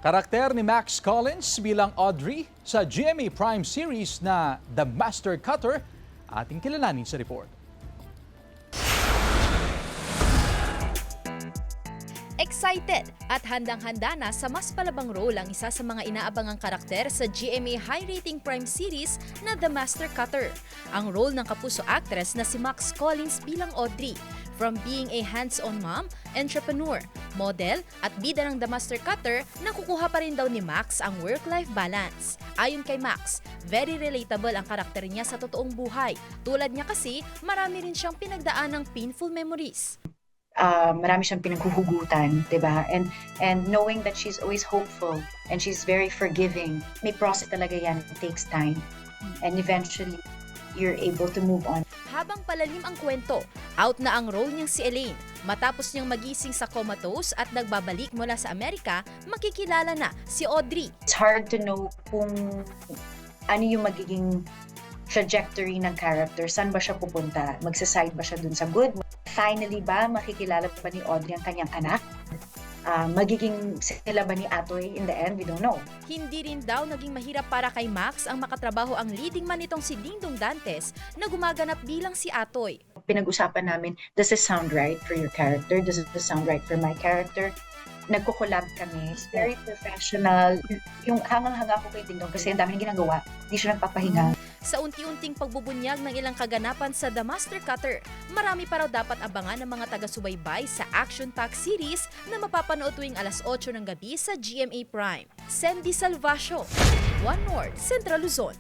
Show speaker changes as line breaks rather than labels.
Karakter ni Max Collins bilang Audrey sa GMA Prime series na The Master Cutter, ating kilalanin sa report.
Excited at handang-handa na sa mas palabang role ang isa sa mga inaabangang karakter sa GMA high-rating Prime series na The Master Cutter. Ang role ng kapuso actress na si Max Collins bilang Audrey. From being a hands-on mom, entrepreneur, model at bida ng The Master Cutter, nakukuha pa rin daw ni Max ang work-life balance. Ayon kay Max, very relatable ang karakter niya sa totoong buhay. Tulad niya kasi, marami rin siyang pinagdaan ng painful memories.
Marami siyang pinaghuhugutan, 'di ba? And knowing that she's always hopeful and she's very forgiving. May process talaga 'yan. It takes time. And eventually, you're able to move on.
Habang palalim ang kwento, out na ang role niyang si Elaine. Matapos niyang magising sa comatose at nagbabalik mula sa Amerika, makikilala na si Audrey.
It's hard to know kung ano yung magiging trajectory ng character. Saan ba siya pupunta? Magsaside ba siya dun sa good? Finally ba, makikilala ba ni Audrey ang kanyang anak? Magiging sila ba ni Atoy in the end? We don't know.
Hindi rin daw naging mahirap para kay Max ang makatrabaho ang leading man nitong si Dingdong Dantes na gumaganap bilang si Atoy.
Pinag-usapan namin, does this sound right for your character? Does this sound right for my character? Nagko-collab kami. It's very professional. Yung hangang-hanga ko kay Dingdong kasi ang dami niyang ginagawa. Hindi siya nagpapahinga.
Sa unti-unting pagbubunyag ng ilang kaganapan sa The Master Cutter, marami pa raw dapat abangan ng mga taga-subaybay sa action-packed series na mapapanood tuwing alas 8 ng gabi sa GMA Prime. Sandy Salvacio, One North, Central Luzon.